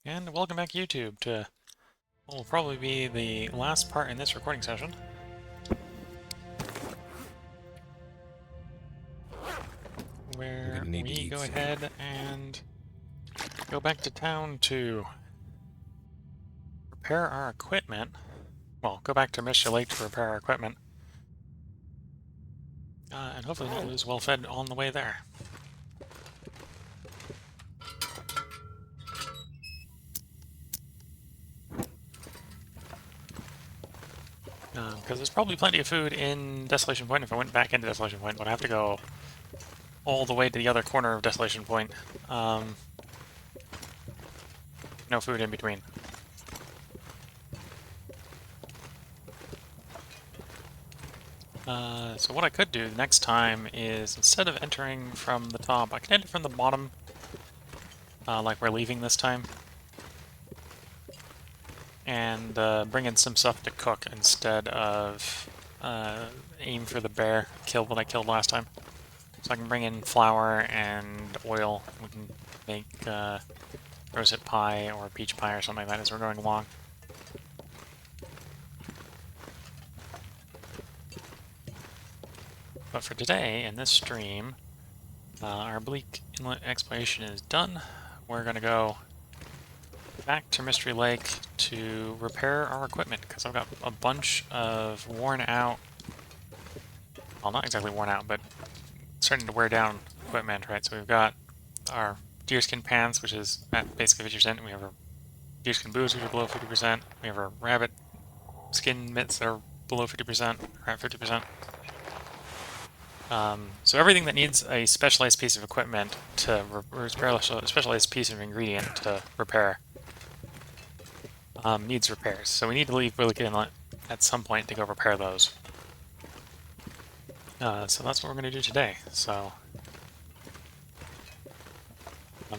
And welcome back YouTube to what will probably be the last part in this recording session, where we go ahead and go back to town to repair our equipment. Well, go back to Mystery Lake to repair our equipment. And hopefully not lose well-fed on the way there. Because there's probably plenty of food in Desolation Point if I went back into Desolation Point, but I have to go all the way to the other corner of Desolation Point. No food in between. So what I could do next time is, instead of entering from the top, I could enter from the bottom, like we're leaving this time, and bring in some stuff to cook instead of aim for the bear kill that I killed last time. So I can bring in flour and oil. We can make rosette pie or peach pie or something like that as we're going along. But for today, in this stream, our Bleak Inlet exploration is done. We're going to go back to Mystery Lake to repair our equipment, because I've got a bunch of worn out, well, not exactly worn out, but starting to wear down equipment, right? So we've got our deerskin pants, which is at basically 50%. We have our deerskin boots, which are below 50%. We have our rabbit skin mitts that are below 50%, or at 50%. So everything that needs a specialized piece of equipment to repair, a specialized piece of ingredient to repair, needs repairs. So we need to leave Bleak Inlet at some point to go repair those. So that's what we're going to do today. So I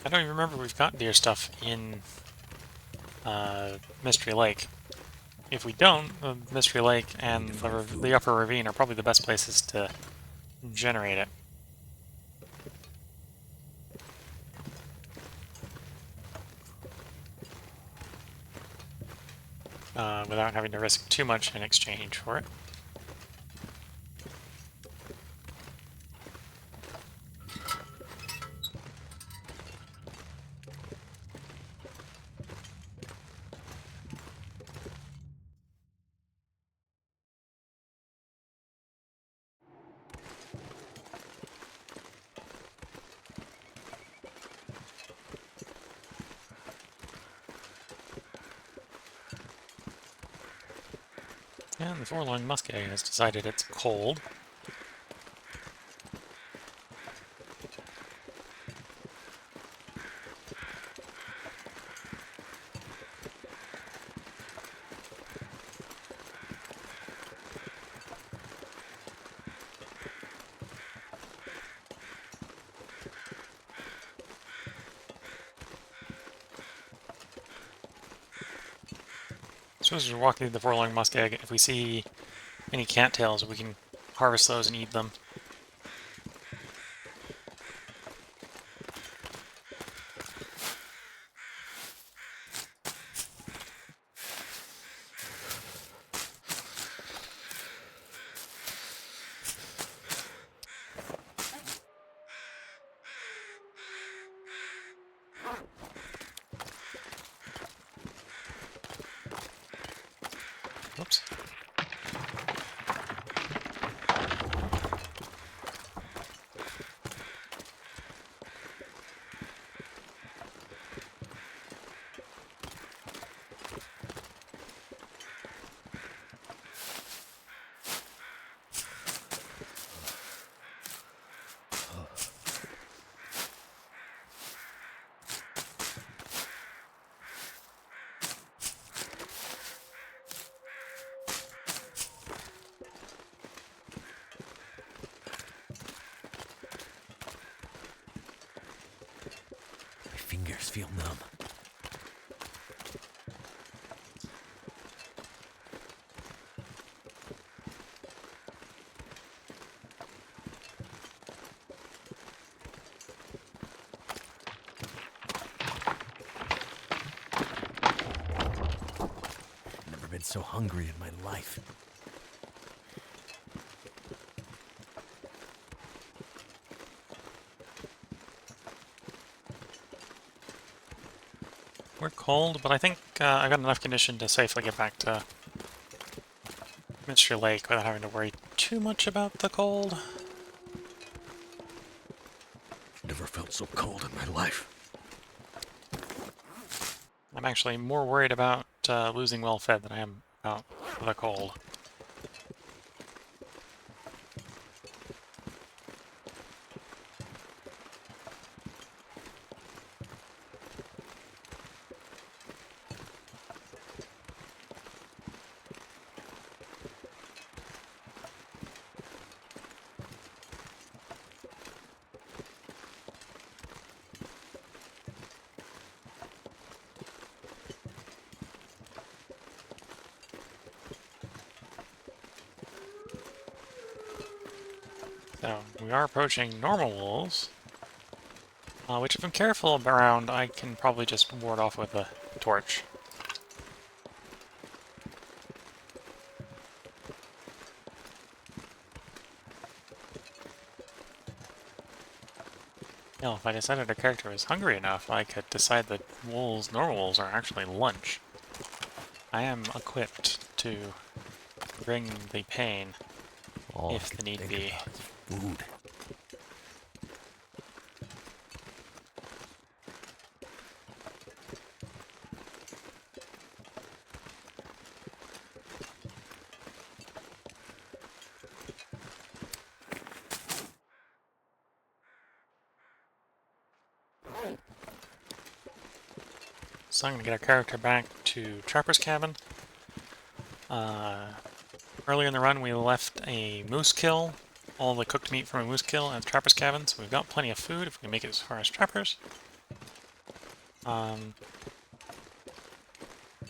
don't even remember if we've got deer stuff in Mystery Lake. If we don't, Mystery Lake and the upper ravine are probably the best places to generate it. Without having to risk too much in exchange for it. And the forlorn muskeg has decided it's cold. So as we're walking through the forlorn muskeg, if we see any cattails, we can harvest those and eat them. Oops. My fingers feel numb. so hungry in my life. We're cold, but I think I got enough condition to safely get back to Mystery Lake without having to worry too much about the cold. Never felt so cold in my life. I'm actually more worried about losing well-fed than I am about the cold. So, we are approaching normal wolves, which if I'm careful around, I can probably just ward off with a torch. You know, if I decided a character was hungry enough, I could decide that wolves, normal wolves, are actually lunch. I am equipped to bring the pain All if I the can need think be. about is food. So I'm going to get our character back to Trapper's Cabin. Earlier in the run, we left a moose kill, all the cooked meat from a moose kill at Trapper's Cabin, so we've got plenty of food if we can make it as far as Trappers. And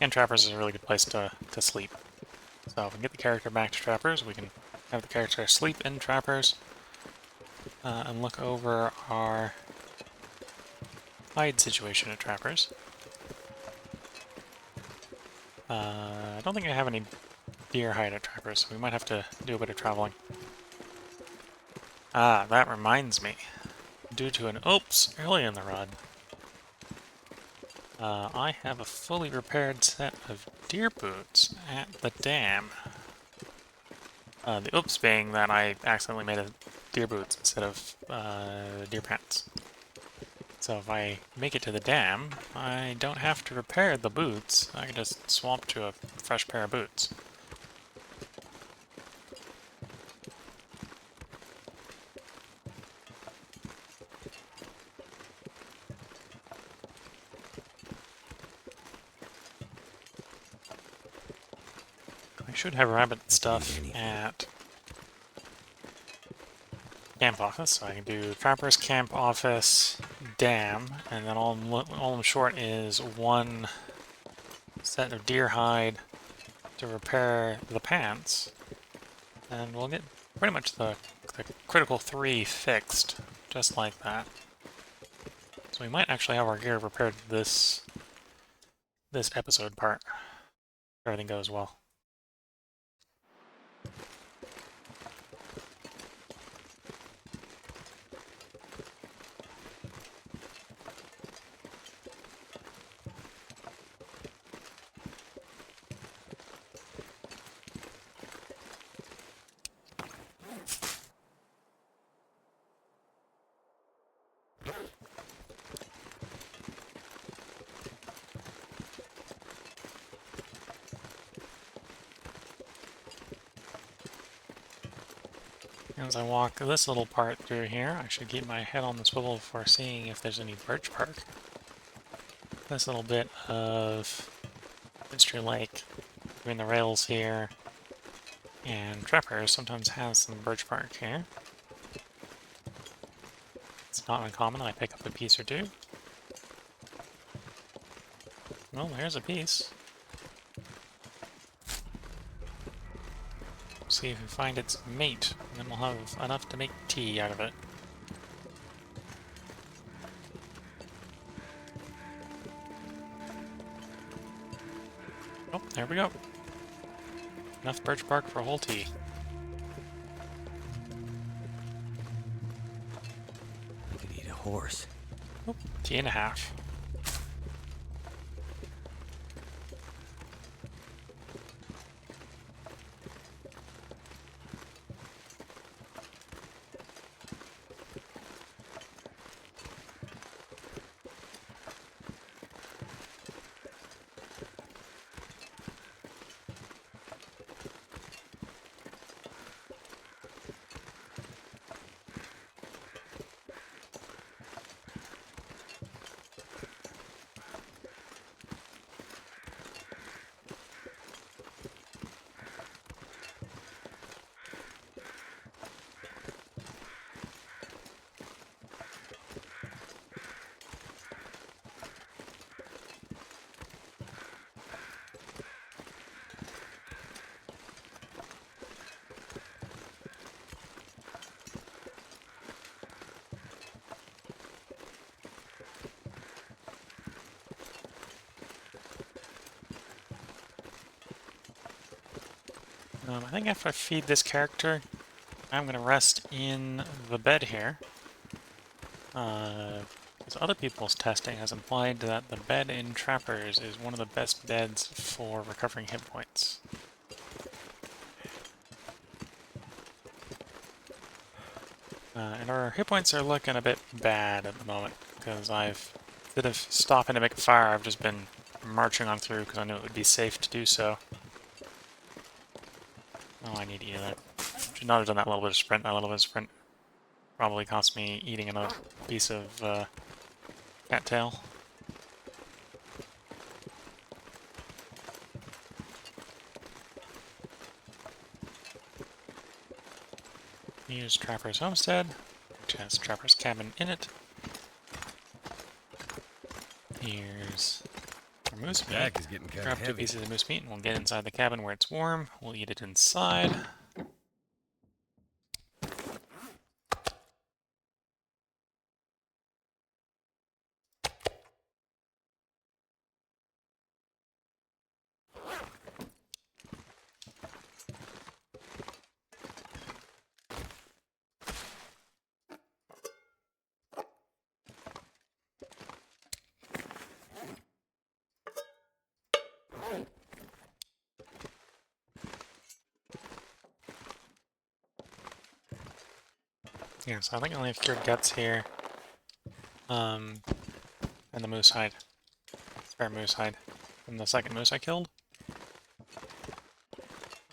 Trappers is a really good place to sleep. So if we can get the character back to Trappers, we can have the character sleep in Trappers, and look over our hide situation at Trappers. I don't think I have any deer hide at Trappers, so we might have to do a bit of traveling. Ah, that reminds me. Due to an oops early in the run, I have a fully repaired set of deer boots at the dam. The oops being that I accidentally made a deer boots instead of deer pants. So if I make it to the dam, I don't have to repair the boots. I can just swap to a fresh pair of boots. I should have rabbit stuff at camp office, so I can do Trapper's Camp Office, Dam, and then all I'm short is one set of deer hide to repair the pants, and we'll get pretty much the critical 3 fixed, just like that. So we might actually have our gear repaired this episode part, if everything goes well. As I walk this little part through here, I should keep my head on the swivel for seeing if there's any birch bark. This little bit of Mystery Lake between the rails here and Trapper sometimes has some birch bark here. It's not uncommon I pick up a piece or two. Well, there's a piece. See if we find its mate, and then we'll have enough to make tea out of it. Oh, there we go. Enough birch bark for a whole tea. I could eat a horse. Oh, tea and a half. I think after I feed this character, I'm going to rest in the bed here. Because other people's testing has implied that the bed in Trappers is one of the best beds for recovering hit points. And our hit points are looking a bit bad at the moment, because instead of stopping to make a fire, I've just been marching on through because I knew it would be safe to do so. Oh, I need to eat that. Should not have done that little bit of sprint. That little bit of sprint probably cost me eating another piece of cattail. Use Trapper's Homestead, which has Trapper's Cabin in it. Here's our moose meat. Back is getting kind of Grab 2 heavy. pieces of moose meat and we'll get inside the cabin where it's warm. We'll eat it inside. Yeah, so I think I only have cured guts here. And the moose hide. Spare moose hide. From the second moose I killed.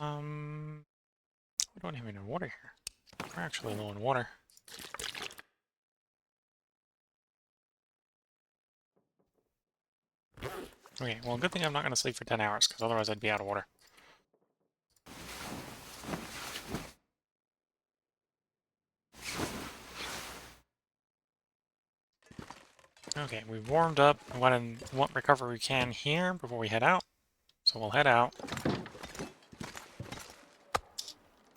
We don't have any water here. We're actually low on water. Okay, well, good thing I'm not going to sleep for 10 hours, because otherwise I'd be out of water. Okay, we've warmed up what recovery we can here before we head out. So we'll head out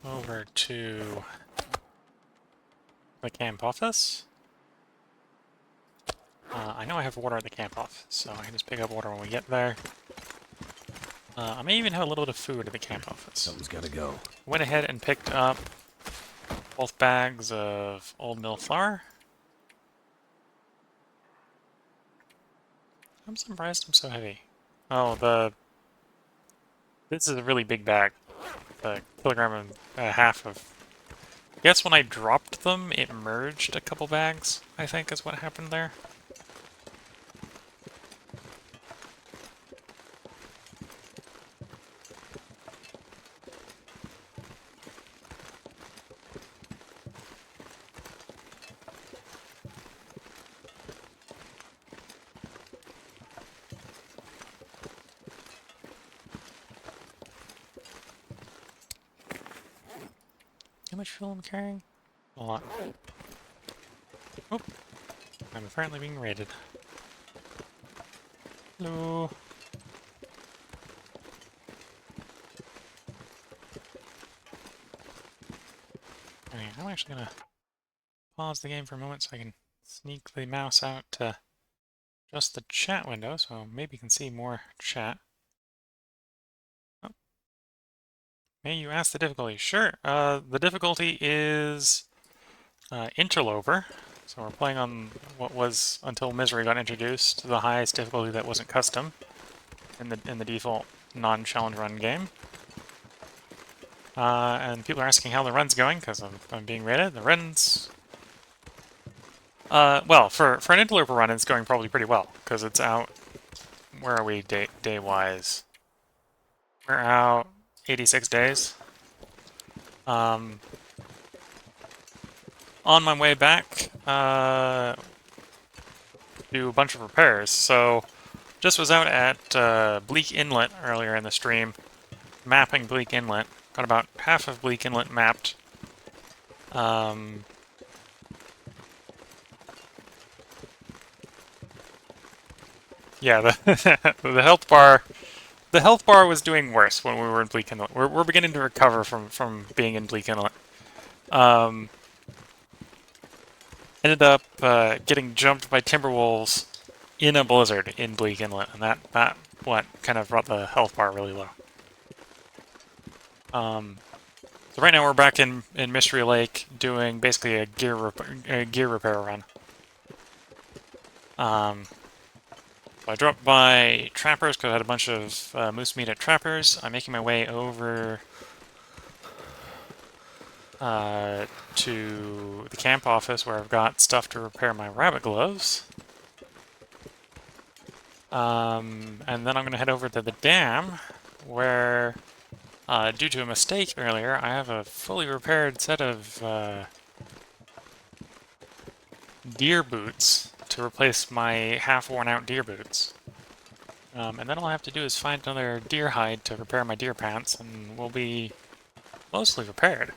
over to the camp office. I know I have water at the camp office, so I can just pick up water when we get there. I may even have a little bit of food at the camp office. Something's gotta go. Went ahead and picked up both bags of old mill flour. I'm surprised I'm so heavy. Oh, this is a really big bag. A kilogram and a half of... I guess when I dropped them, it merged a couple bags, I think is what happened there. How much fuel I'm carrying? A lot. Oh, I'm apparently being raided. Hello. Okay, I'm actually gonna pause the game for a moment so I can sneak the mouse out to just the chat window, so maybe you can see more chat. Oh. May you ask the difficulty? Sure. The difficulty is Interloper. So we're playing on what was, until Misery got introduced, the highest difficulty that wasn't custom in the default non-challenge run game. And people are asking how the run's going, because I'm being rated. The run's... well, for an Interloper run, it's going probably pretty well, because it's out... Where are we day-wise? We're out 86 days. On my way back, do a bunch of repairs. So, just was out at Bleak Inlet earlier in the stream, mapping Bleak Inlet. Got about half of Bleak Inlet mapped. Yeah, the health bar. The health bar was doing worse when we were in Bleak Inlet. We're beginning to recover from being in Bleak Inlet. Ended up getting jumped by Timberwolves in a blizzard in Bleak Inlet, and that what kind of brought the health bar really low. So right now we're back in Mystery Lake doing basically a gear repair run. So I dropped by Trappers because I had a bunch of moose meat at Trappers. I'm making my way over to the camp office where I've got stuff to repair my rabbit gloves. And then I'm going to head over to the dam where, due to a mistake earlier, I have a fully repaired set of deer boots to replace my half-worn-out deer boots. And then all I have to do is find another deer hide to repair my deer pants, and we'll be mostly repaired.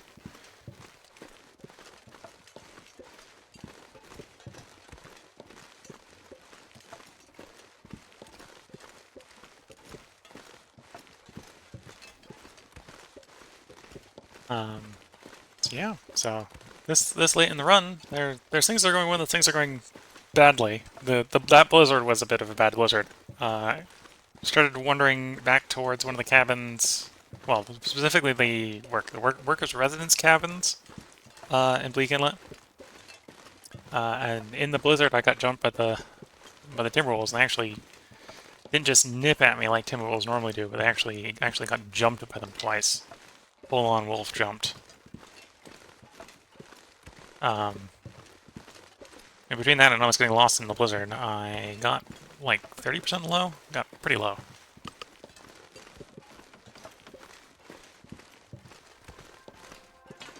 So yeah, so this late in the run, there's things that are going well, and things are going badly. That blizzard was a bit of a bad blizzard. Started wandering back towards one of the cabins, well, specifically the workers' residence cabins in Bleak Inlet. And in the blizzard, I got jumped by the Timberwolves, and they actually didn't just nip at me like Timberwolves normally do, but they actually got jumped by them twice. Full-on wolf jumped. In between that and almost getting lost in the blizzard, I got like 30% low. Got pretty low.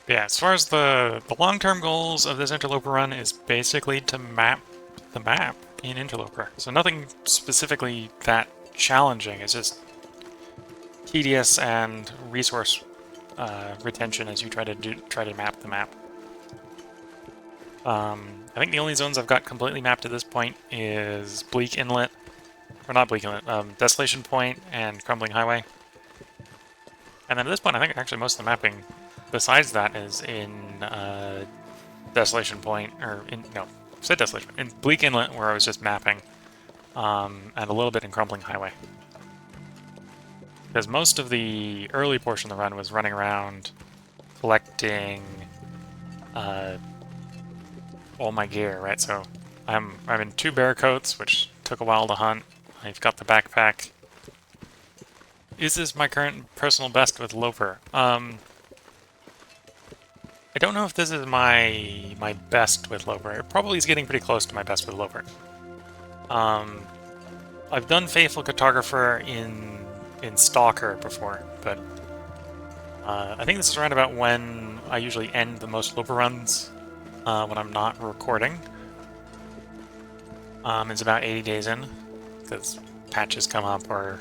But yeah, as far as the long-term goals of this Interloper run is basically to map the map in Interloper. So nothing specifically that challenging. It's just tedious and resource retention as you try to map the map. I think the only zones I've got completely mapped at this point is Bleak Inlet, or not Bleak Inlet, Desolation Point and Crumbling Highway. And then at this point, I think actually most of the mapping besides that is in Desolation Point, or no, I said Desolation, in Bleak Inlet where I was just mapping, and a little bit in Crumbling Highway. Because most of the early portion of the run was running around collecting all my gear, right? So I'm in 2 bear coats, which took a while to hunt. I've got the backpack. Is this my current personal best with Loper? I don't know if this is my best with Loper. It probably is getting pretty close to my best with Loper. I've done Faithful Cartographer in Stalker before, but I think this is around about when I usually end the most Loper runs when I'm not recording. It's about 80 days in, because patches come up or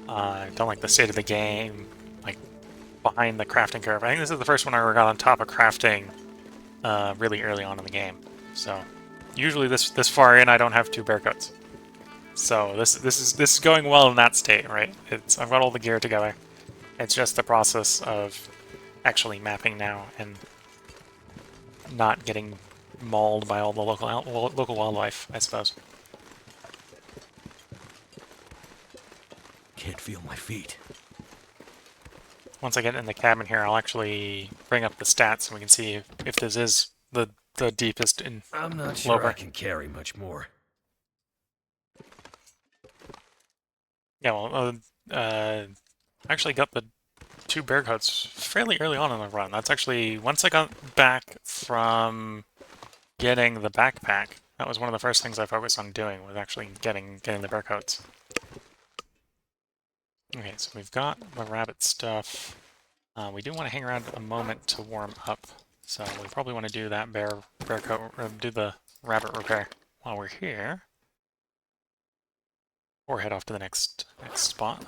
don't like the state of the game, like behind the crafting curve. I think this is the first one I ever got on top of crafting really early on in the game. So usually this far in I don't have 2 bear coats. So this is going well in that state, right? I've got all the gear together. It's just the process of actually mapping now and not getting mauled by all the local wildlife, I suppose. Can't feel my feet. once I get in the cabin here, I'll actually bring up the stats and we can see if this is the deepest in I'm not sure Loper. I can carry much more. Yeah, well, I actually got the 2 bear coats fairly early on in the run. That's actually, once I got back from getting the backpack, that was one of the first things I focused on doing, was actually getting the bear coats. Okay, so we've got the rabbit stuff. We do want to hang around a moment to warm up, so we probably want to do that bear coat, or do the rabbit repair while we're here, or head off to the next spot.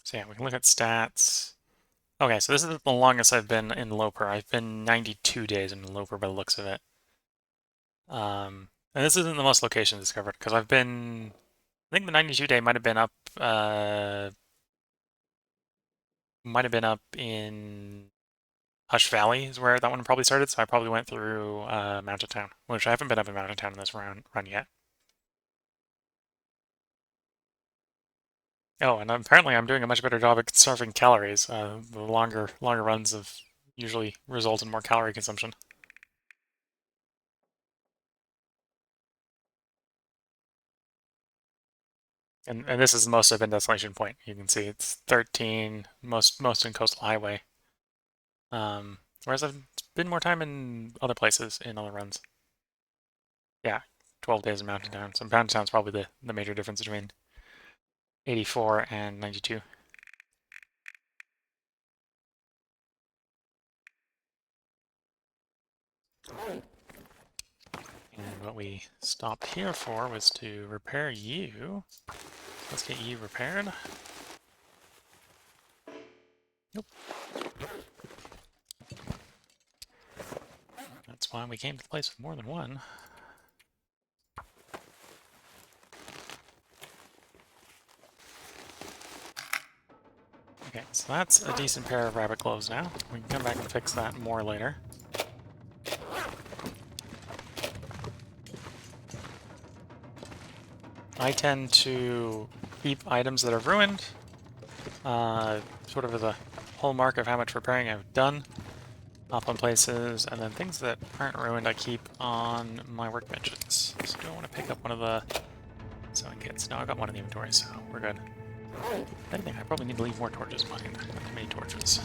So yeah, we can look at stats. Okay, so this is the longest I've been in Loper. I've been 92 days in Loper by the looks of it. And this isn't the most locations discovered, because I think the 92 day might have been up, in Hush Valley is where that one probably started, so I probably went through Mountain Town, which I haven't been up in Mountain Town in this run yet. Oh, and apparently I'm doing a much better job at conserving calories. The longer runs have usually result in more calorie consumption. And this is most of in Desolation Point. You can see it's 13, most in Coastal Highway. Whereas I've spent more time in other places in other runs. Yeah, 12 days in Mountain Town. So Mountain Town's probably the major difference between 84 and 92. And what we stopped here for was to repair you. Let's get you repaired. Nope. That's why we came to the place with more than one. Okay, so that's a decent pair of rabbit gloves now. We can come back and fix that more later. I tend to keep items that are ruined, sort of as a hallmark of how much repairing I've done, up on places, and then things that aren't ruined I keep on my workbenches. So do I want to pick up one of the sewing kits? No, I got one in the inventory, so we're good. If anything, I probably need to leave more torches behind. Not too many torches.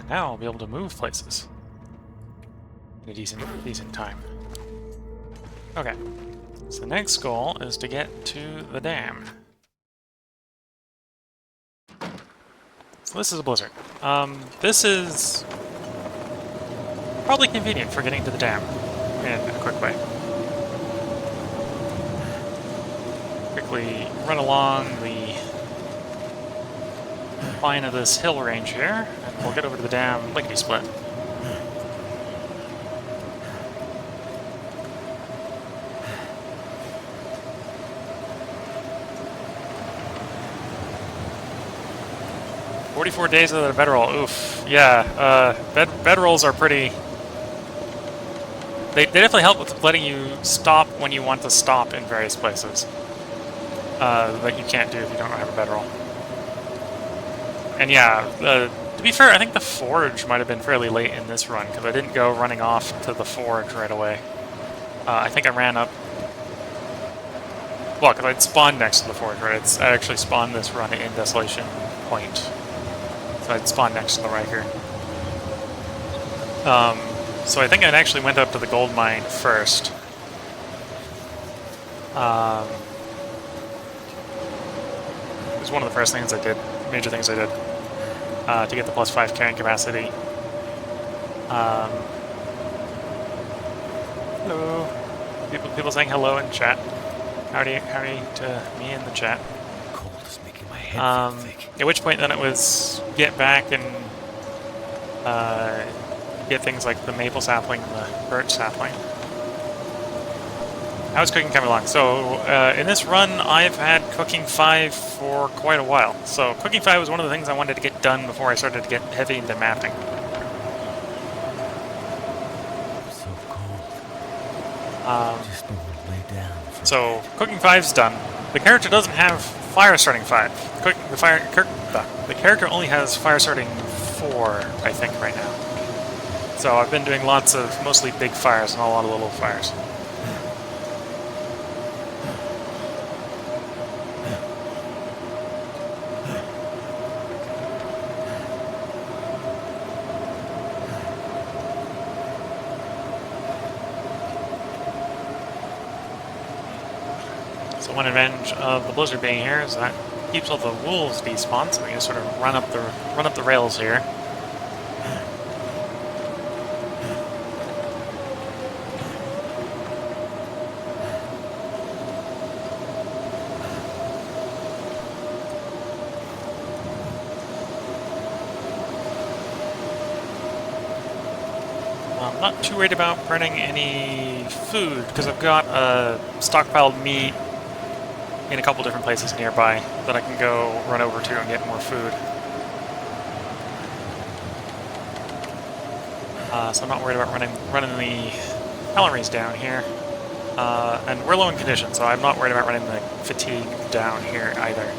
Now I'll be able to move places in a decent time. Okay, so the next goal is to get to the dam. So this is a blizzard. This is probably convenient for getting to the dam in a quick way. Quickly run along the line of this hill range here, and we'll get over to the dam lickety-split. "44 days of the bedroll." Oof. Yeah, bedrolls are pretty... They definitely help with letting you stop when you want to stop in various places. That you can't do if you don't have a bedroll. And yeah, to be fair, I think the forge might have been fairly late in this run, because I didn't go running off to the forge right away. I think I ran up... Well, because I'd spawned next to the forge, right? I actually spawned this run in Desolation Point. So I'd spawned next to the Riker. So I think I actually went up to the gold mine first. It was one of the first things I did, major things I did, to get the +5 carrying capacity. Hello. People saying hello in chat. Howdy to me in the chat. Cold is making my head feel thick. At which point then it was get back and get things like the maple sapling and the birch sapling. How's cooking coming along? So, in this run, I've had cooking 5 for quite a while. So, cooking 5 was one of the things I wanted to get done before I started to get heavy into mapping. I'm so cold. Just want to lay down for So, cooking 5's done. The character doesn't have fire starting 5. The character only has fire starting 4, I think, right now. So, I've been doing lots of mostly big fires, not a lot of little fires. So one advantage of the blizzard being here is that it keeps all the wolves despawned, so we can just sort of run up the rails here. I'm not too worried about burning any food because I've got stockpiled meat in a couple different places nearby that I can go run over to and get more food. So I'm not worried about running the calories down here. And we're low in condition, so I'm not worried about running the fatigue down here either.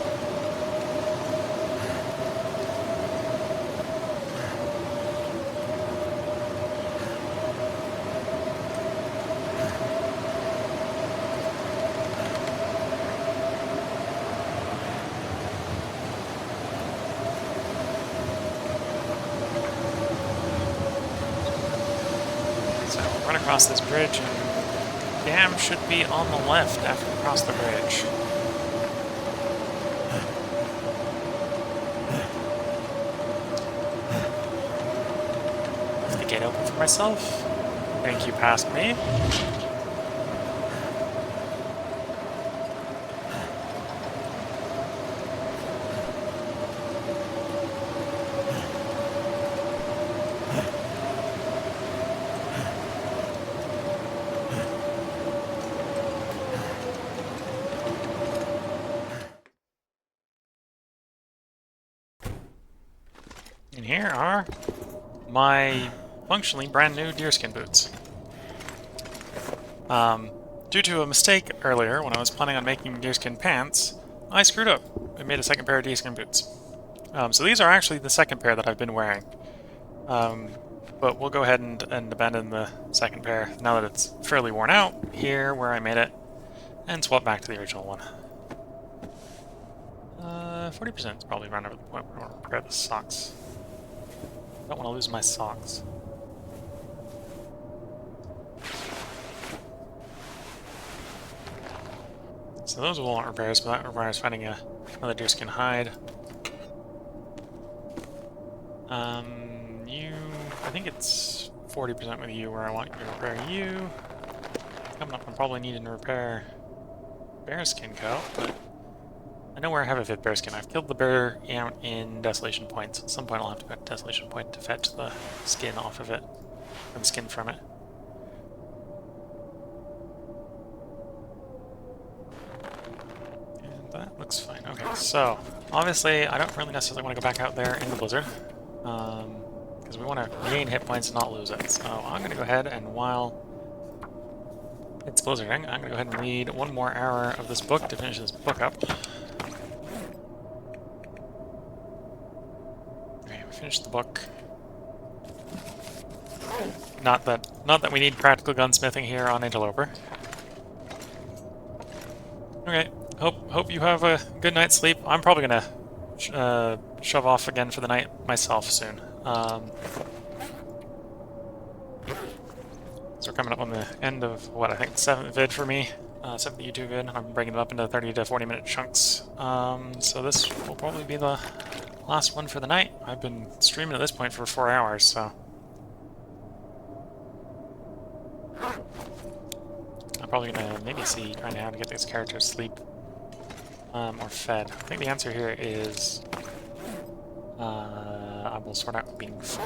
Run across this bridge, and dam should be on the left after we cross the bridge. Is the gate open for myself? Thank you, past me. And here are my functionally brand new deerskin boots. Due to a mistake earlier when I was planning on making deerskin pants, I screwed up and made a second pair of deerskin boots. So these are actually the second pair that I've been wearing. But we'll go ahead and abandon the second pair now that it's fairly worn out here where I made it, and swap back to the original one. 40% is probably around over the point where I want to repair the socks. Don't want to lose my socks. So those will want repairs, but that requires finding another deerskin hide. I think it's 40% with you where I want you to repair you. Coming up, I'm probably needing to repair bearskin coat, but I know where I have a fit bearskin. I've killed the bear out in Desolation Point, so at some point I'll have to go to Desolation Point to fetch the skin off of it, or the skin from it. And that looks fine. Okay, so obviously I don't really necessarily want to go back out there in the blizzard, because we want to gain hit points and not lose it. So I'm going to go ahead and while it's blizzarding, I'm going to go ahead and read one more hour of this book to finish this book up. Finish the book. Not that we need practical gunsmithing here on Interloper. Okay, hope you have a good night's sleep. I'm probably gonna shove off again for the night myself soon. So we're coming up on the end of what I think the 7th vid for me, 7th YouTube vid. I'm breaking it up into 30 to 40 minute chunks. So this will probably be the last one for the night. I've been streaming at this point for 4 hours, so I'm probably gonna maybe see trying how to get this character to sleep or fed. I think the answer here is I will sort out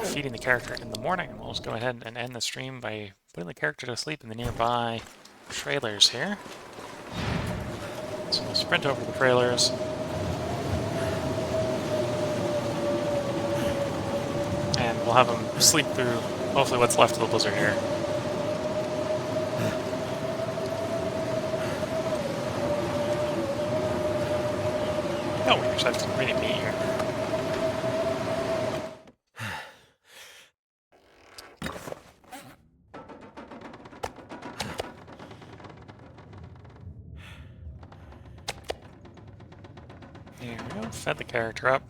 feeding the character in the morning, and we'll just go ahead and end the stream by putting the character to sleep in the nearby trailers here. So we'll sprint over the trailers. And we'll have them sleep through hopefully what's left of the blizzard here. Oh, we actually have some really meat here. There we go, fed the character up.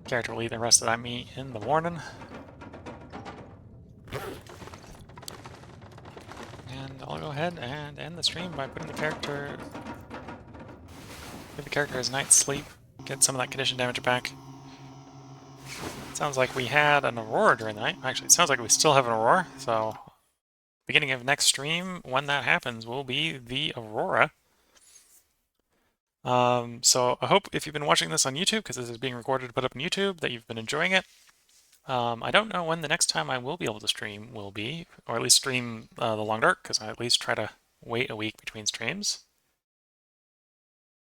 Character will eat the rest of that meat in the morning. And I'll go ahead and end the stream by putting the character... give the character his night's sleep, get some of that condition damage back. Sounds like we had an aurora during the night. Actually, it sounds like we still have an aurora, so... beginning of next stream, when that happens, will be the aurora. So I hope if you've been watching this on YouTube, because this is being recorded to put up on YouTube, that you've been enjoying it. I don't know when the next time I will be able to stream will be, or at least stream the Long Dark, because I at least try to wait a week between streams.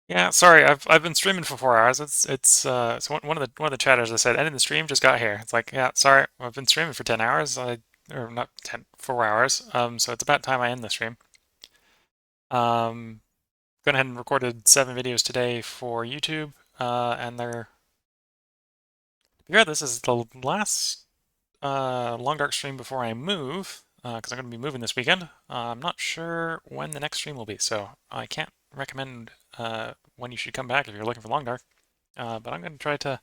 Yeah, sorry, I've been streaming for 4 hours. So one of the chatters that said ending the stream just got here. It's like, yeah, sorry, I've been streaming for 10 hours. Or not 10, 4 hours. So it's about time I end the stream. Gone ahead and recorded 7 videos today for YouTube, and this is the last Long Dark stream before I move, because I'm going to be moving this weekend. I'm not sure when the next stream will be, so I can't recommend when you should come back if you're looking for Long Dark, but I'm going to try to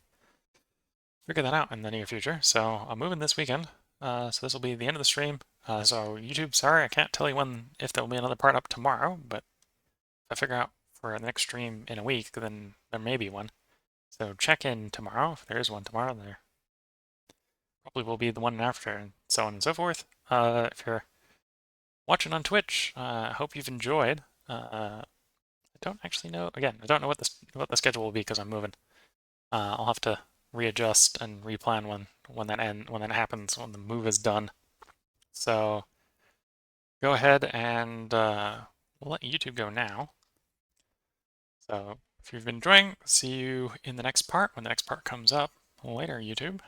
figure that out in the near future. So I'm moving this weekend, so this will be the end of the stream. So YouTube, sorry, I can't tell you if there will be another part up tomorrow, but if I figure out for the next stream in a week, then there may be one. So check in tomorrow. If there is one tomorrow, there probably will be the one after, and so on and so forth. If you're watching on Twitch, I hope you've enjoyed. I don't actually know. Again, I don't know what the schedule will be because I'm moving. I'll have to readjust and replan when that happens, when the move is done. So go ahead and we'll let YouTube go now. So if you've been enjoying, see you in the next part when the next part comes up later, YouTube.